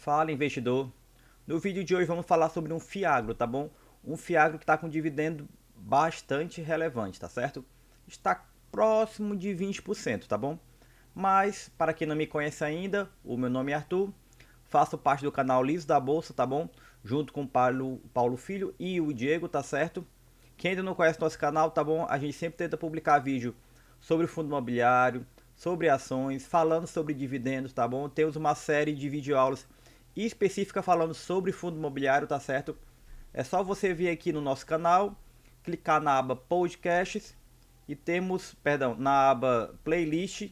Fala, investidor. No vídeo de hoje vamos falar sobre um Fiagro, tá bom? Um Fiagro que está com dividendo bastante relevante, tá certo? Está próximo de 20%, tá bom? Mas, para quem não me conhece ainda, o meu nome é Arthur, faço parte do canal Liso da Bolsa, tá bom? Junto com o Paulo Filho e o Diego, tá certo? Quem ainda não conhece nosso canal, tá bom? A gente sempre tenta publicar vídeo sobre fundo imobiliário, sobre ações, falando sobre dividendos, tá bom? Temos uma série de videoaulas específica falando sobre fundo imobiliário, tá certo? É só você vir aqui no nosso canal, clicar na aba podcasts e temos, perdão, na aba playlist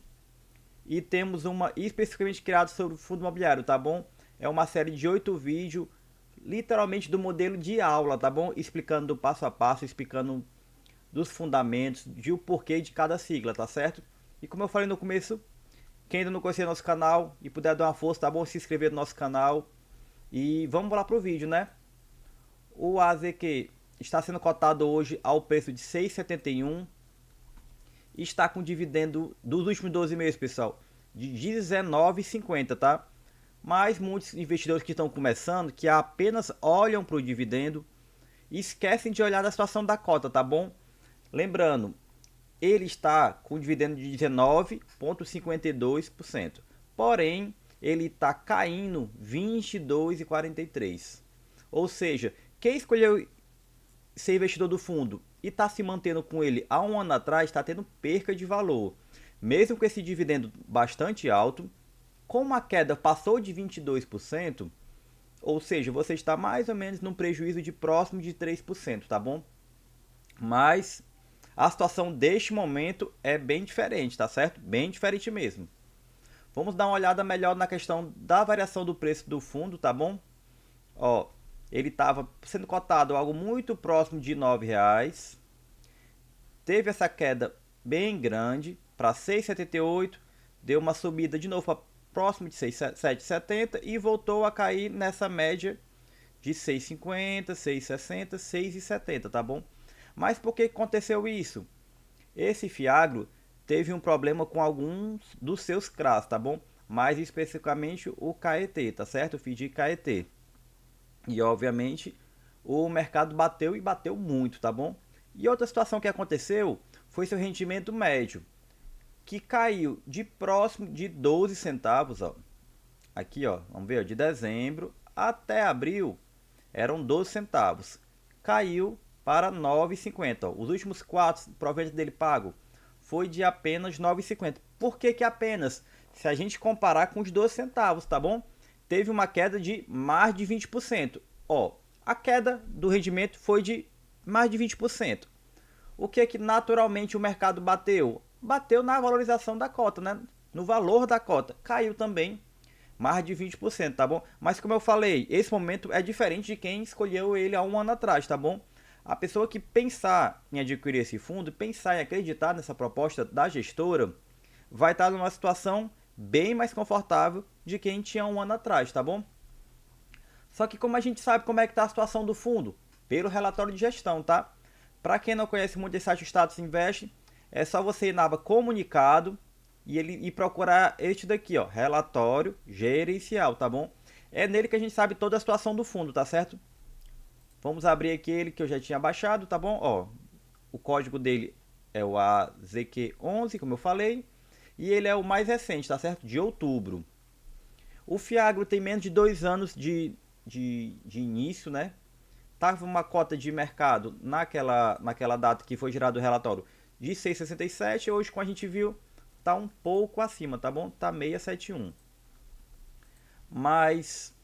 e temos uma especificamente criada sobre fundo imobiliário, tá bom? É uma série de 8 vídeos, literalmente do modelo de aula, tá bom? Explicando passo a passo, explicando dos fundamentos, de o porquê de cada sigla, tá certo? E como eu falei no começo, quem ainda não conhecia nosso canal e puder dar uma força, tá bom? Se inscrever no nosso canal. E vamos lá pro vídeo, né? O AZQ está sendo cotado hoje ao preço de 6,71 e está com dividendo dos últimos 12 meses, pessoal, de 19,50, tá? Mas muitos investidores que estão começando, que apenas olham para o dividendo, esquecem de olhar a situação da cota, tá bom? Lembrando, ele está com dividendo de 19,52%. Porém, ele está caindo 22,43%. Ou seja, quem escolheu ser investidor do fundo e está se mantendo com ele há um ano atrás, está tendo perca de valor. Mesmo com esse dividendo bastante alto, como a queda passou de 22%, ou seja, você está mais ou menos num prejuízo de próximo de 3%, tá bom? Mas a situação deste momento é bem diferente, tá certo? Bem diferente mesmo. Vamos dar uma olhada melhor na questão da variação do preço do fundo, tá bom? Ó, ele estava sendo cotado algo muito próximo de R$ 9. Teve essa queda bem grande para 6,78, deu uma subida de novo para próximo de 7,70 e voltou a cair nessa média de 6,50, 6,60, 6,70, tá bom? Mas por que aconteceu isso? Esse Fiagro teve um problema com alguns dos seus CRAs, tá bom? Mais especificamente o KET, tá certo? O FIDI KET. E obviamente o mercado bateu e bateu muito, tá bom? E outra situação que aconteceu foi seu rendimento médio, que caiu de próximo de 12 centavos, ó. Aqui, ó, vamos ver, ó, de dezembro até abril eram 12 centavos. Caiu para 9,50. Os últimos 4 proventos dele pago foi de apenas 9,50. Por que que apenas? Se a gente comparar com os 12 centavos, tá bom? Teve uma queda de mais de 20%. Ó, a queda do rendimento foi de mais de 20%. O que é que naturalmente o mercado bateu? Bateu na valorização da cota, né? No valor da cota. Caiu também mais de 20%, tá bom? Mas como eu falei, esse momento é diferente de quem escolheu ele há um ano atrás, tá bom? A pessoa que pensar em adquirir esse fundo, pensar em acreditar nessa proposta da gestora, vai estar numa situação bem mais confortável de quem tinha um ano atrás, tá bom? Só que como a gente sabe como é que está a situação do fundo? Pelo relatório de gestão, tá? Para quem não conhece muito esse site Status Invest, é só você ir na aba comunicado e procurar este daqui, ó, relatório gerencial, tá bom? É nele que a gente sabe toda a situação do fundo, tá certo? Vamos abrir aqui ele que eu já tinha baixado, tá bom? Ó, o código dele é o AZQ11, como eu falei, e ele é o mais recente, tá certo? De outubro. O Fiagro tem menos de 2 anos de início, né? Tava uma cota de mercado naquela data que foi gerado o relatório de 6,67, hoje, como a gente viu, tá um pouco acima, tá bom? Tá 6,71. Mas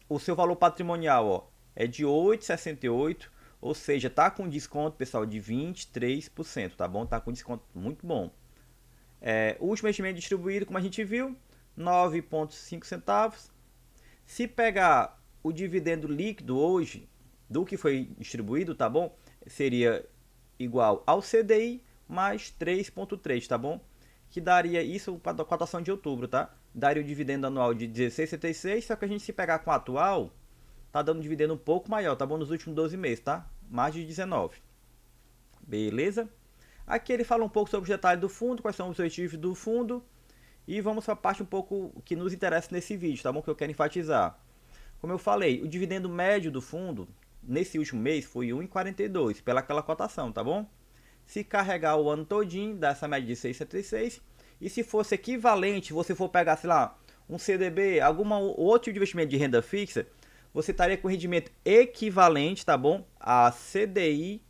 o seu valor patrimonial, ó, é de 8,68, ou seja, tá com desconto, pessoal, de 23%, tá bom? Tá com desconto muito bom. O último investimento distribuído, como a gente viu, 9,5 centavos. Se pegar o dividendo líquido hoje do que foi distribuído, tá bom? Seria igual ao CDI mais 3,3, tá bom? Que daria isso para a cotação de outubro, tá? Daria o dividendo anual de 16,76, só que a gente se pegar com o atual, tá dando um dividendo um pouco maior, tá bom? Nos últimos 12 meses, tá? Mais de 19. Beleza? Aqui ele fala um pouco sobre os detalhes do fundo, quais são os objetivos do fundo. E vamos para a parte um pouco que nos interessa nesse vídeo, tá bom? Que eu quero enfatizar. Como eu falei, o dividendo médio do fundo nesse último mês foi 1,42 pela aquela cotação, tá bom? Se carregar o ano todinho, dá essa média de 6,76. E se fosse equivalente, você for pegar, sei lá, um CDB, algum outro investimento de renda fixa, você estaria com rendimento equivalente, tá bom? A CDI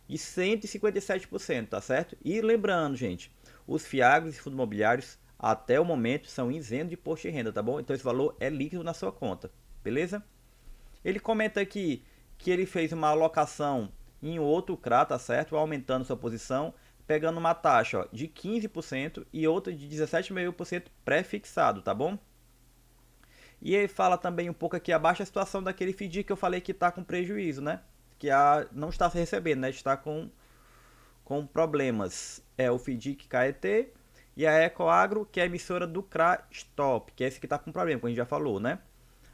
de 157%, tá certo? E lembrando, gente, os FIAGs e fundos imobiliários até o momento são isentos de imposto de renda, tá bom? Então esse valor é líquido na sua conta, beleza? Ele comenta aqui que ele fez uma alocação em outro CRA, tá certo? Aumentando sua posição, pegando uma taxa ó, de 15% e outra de 17,5% pré-fixado, tá bom? E ele fala também um pouco aqui abaixo a situação daquele FDIC que eu falei que está com prejuízo, né? Que não está se recebendo, né? Está com problemas. É o FDIC KET e a Ecoagro, que é a emissora do CRA Stop, que é esse que está com problema, como a gente já falou, né?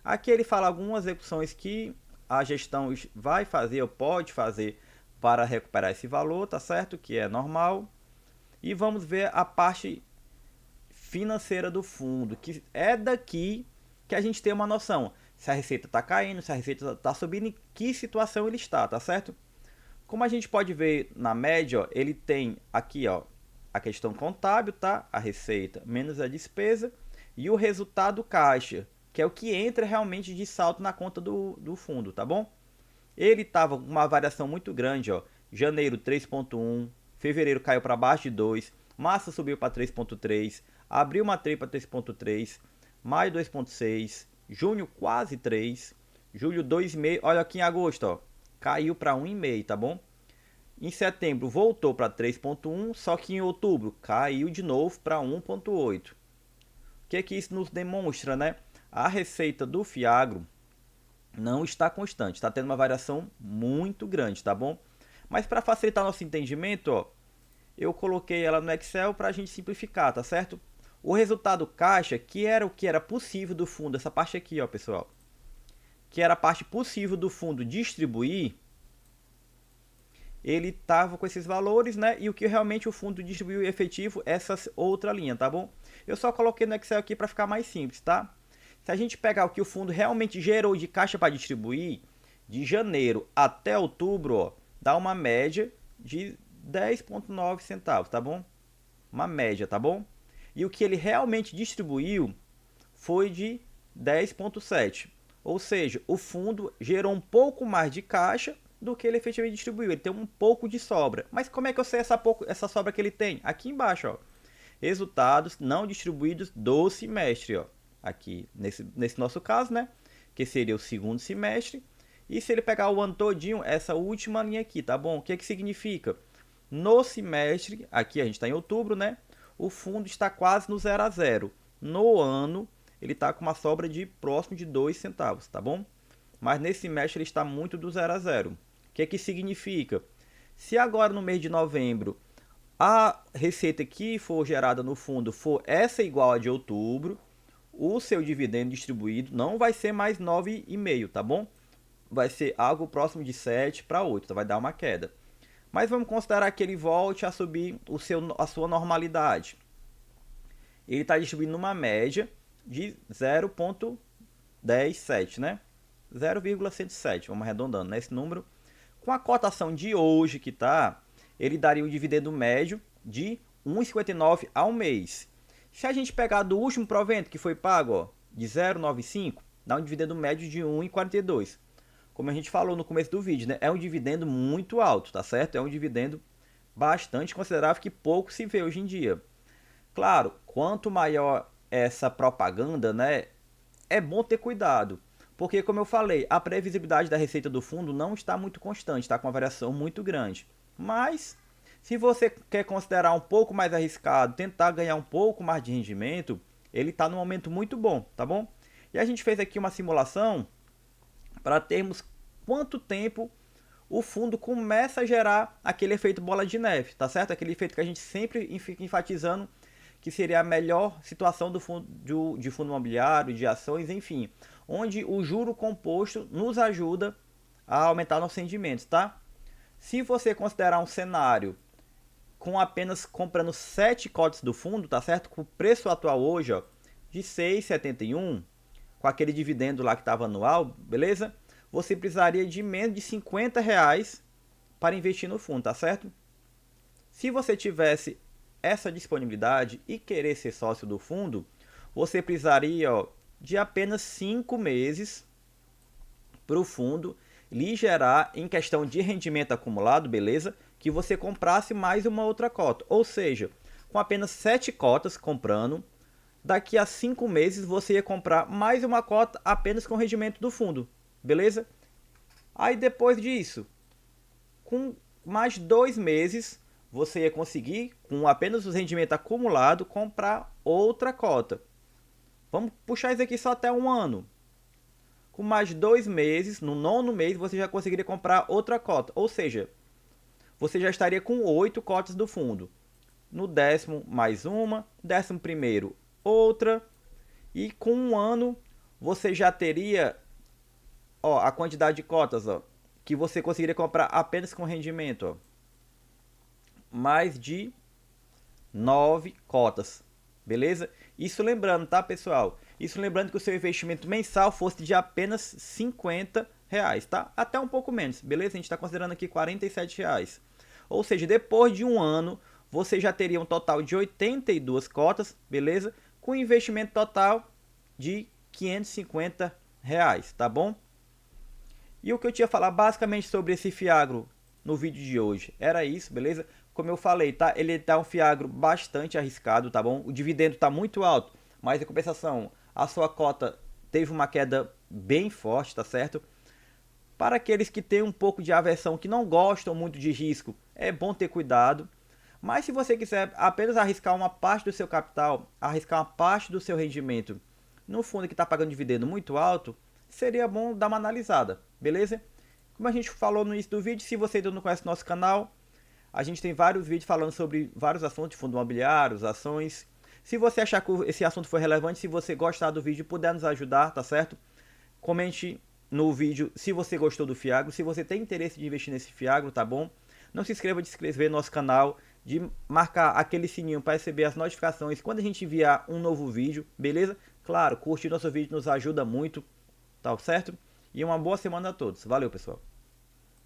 Aqui ele fala algumas execuções que a gestão vai fazer ou pode fazer para recuperar esse valor, tá certo? Que é normal. E vamos ver a parte financeira do fundo, que é daqui que a gente tem uma noção se a receita está caindo, se a receita está subindo, em que situação ele está, tá certo? Como a gente pode ver na média, ó, ele tem aqui ó, a questão contábil, tá? A receita menos a despesa e o resultado caixa, que é o que entra realmente de salto na conta do fundo, tá bom? Ele estava com uma variação muito grande, ó. Janeiro 3,1, fevereiro caiu para baixo de 2, março subiu para 3,3, abril matei para 3,3, maio 2,6, junho quase 3, julho 2,5, olha aqui em agosto, ó, caiu para 1,5, tá bom? Em setembro voltou para 3,1, só que em outubro caiu de novo para 1,8. O que isso nos demonstra, né? A receita do Fiagro não está constante, está tendo uma variação muito grande, tá bom? Mas para facilitar nosso entendimento, ó, eu coloquei ela no Excel para a gente simplificar, tá certo? O resultado caixa, que era o que era possível do fundo, essa parte aqui, ó, pessoal, que era a parte possível do fundo distribuir, ele estava com esses valores, né? E o que realmente o fundo distribuiu efetivo, essa outra linha, tá bom? Eu só coloquei no Excel aqui para ficar mais simples, tá? Se a gente pegar o que o fundo realmente gerou de caixa para distribuir, de janeiro até outubro, ó, dá uma média de 10,9 centavos, tá bom? Uma média, tá bom? E o que ele realmente distribuiu foi de 10,7. Ou seja, o fundo gerou um pouco mais de caixa do que ele efetivamente distribuiu. Ele tem um pouco de sobra. Mas como é que eu sei essa sobra que ele tem? Aqui embaixo, ó. Resultados não distribuídos do semestre, ó. Aqui, nesse nosso caso, né? Que seria o segundo semestre. E se ele pegar o ano todinho, essa última linha aqui, tá bom? O que significa? No semestre, aqui a gente está em outubro, né? O fundo está quase no 0 a 0. No ano, ele está com uma sobra de próximo de 2 centavos, tá bom? Mas nesse semestre ele está muito do 0 a 0. O que significa? Se agora no mês de novembro a receita que for gerada no fundo for essa igual a de outubro, o seu dividendo distribuído não vai ser mais 9,5, tá bom? Vai ser algo próximo de 7 para 8, então vai dar uma queda. Mas vamos considerar que ele volte a subir a sua normalidade. Ele está distribuindo uma média de 0,107, né? 0,107, vamos arredondando nesse número. Com a cotação de hoje que está, ele daria um dividendo médio de 1,59 ao mês. Se a gente pegar do último provento que foi pago, ó, de 0,95, dá um dividendo médio de 1,42. Como a gente falou no começo do vídeo, né? É um dividendo muito alto, tá certo? É um dividendo bastante considerável que pouco se vê hoje em dia. Claro, quanto maior essa propaganda, né? É bom ter cuidado. Porque, como eu falei, a previsibilidade da receita do fundo não está muito constante, está com uma variação muito grande. Mas, se você quer considerar um pouco mais arriscado, tentar ganhar um pouco mais de rendimento, ele está num momento muito bom, tá bom? E a gente fez aqui uma simulação para termos quanto tempo o fundo começa a gerar aquele efeito bola de neve, tá certo? Aquele efeito que a gente sempre fica enfatizando que seria a melhor situação do fundo, de fundo imobiliário, de ações, enfim, onde o juro composto nos ajuda a aumentar nossos rendimentos, tá? Se você considerar um cenário com apenas comprando 7 cotas do fundo, tá certo? Com o preço atual hoje, ó, de 6,71, com aquele dividendo lá que estava anual, beleza? Você precisaria de menos de R$ 50 para investir no fundo, tá certo? Se você tivesse essa disponibilidade e querer ser sócio do fundo, você precisaria de apenas 5 meses para o fundo lhe gerar, em questão de rendimento acumulado, beleza? Que você comprasse mais uma outra cota. Ou seja, com apenas 7 cotas comprando, daqui a 5 meses você ia comprar mais uma cota apenas com o rendimento do fundo, beleza? Aí depois disso, com mais 2 meses, você ia conseguir, com apenas o rendimento acumulado, comprar outra cota. Vamos puxar isso aqui só até um ano. Com mais 2 meses, no 9º mês, você já conseguiria comprar outra cota. Ou seja, você já estaria com 8 cotas do fundo. No 10º, mais uma. 11º, outra. E com um ano, você já teria a quantidade de cotas que você conseguiria comprar apenas com rendimento. Mais de 9 cotas. Beleza? Isso lembrando, tá, pessoal? Isso lembrando que o seu investimento mensal fosse de apenas R$ 50, tá? Até um pouco menos, beleza? A gente está considerando aqui R$ 47. Ou seja, depois de um ano, você já teria um total de 82 cotas, beleza? Com investimento total de R$ 550, tá bom? E o que eu tinha falado basicamente sobre esse Fiagro no vídeo de hoje era isso, beleza? Como eu falei, tá? Ele tá um Fiagro bastante arriscado, tá bom? O dividendo tá muito alto, mas em compensação, a sua cota teve uma queda bem forte, tá certo? Para aqueles que têm um pouco de aversão, que não gostam muito de risco, é bom ter cuidado. Mas se você quiser apenas arriscar uma parte do seu capital, arriscar uma parte do seu rendimento no fundo que está pagando dividendo muito alto, seria bom dar uma analisada, beleza? Como a gente falou no início do vídeo, se você ainda não conhece nosso canal, a gente tem vários vídeos falando sobre vários assuntos de fundo imobiliários, ações. Se você achar que esse assunto foi relevante, se você gostar do vídeo e puder nos ajudar, tá certo? Comente no vídeo se você gostou do Fiagro, se você tem interesse de investir nesse Fiagro, tá bom? Não se esqueça de se inscrever no nosso canal, de marcar aquele sininho para receber as notificações quando a gente enviar um novo vídeo, beleza? Claro, curtir nosso vídeo nos ajuda muito, tá certo? E uma boa semana a todos. Valeu, pessoal!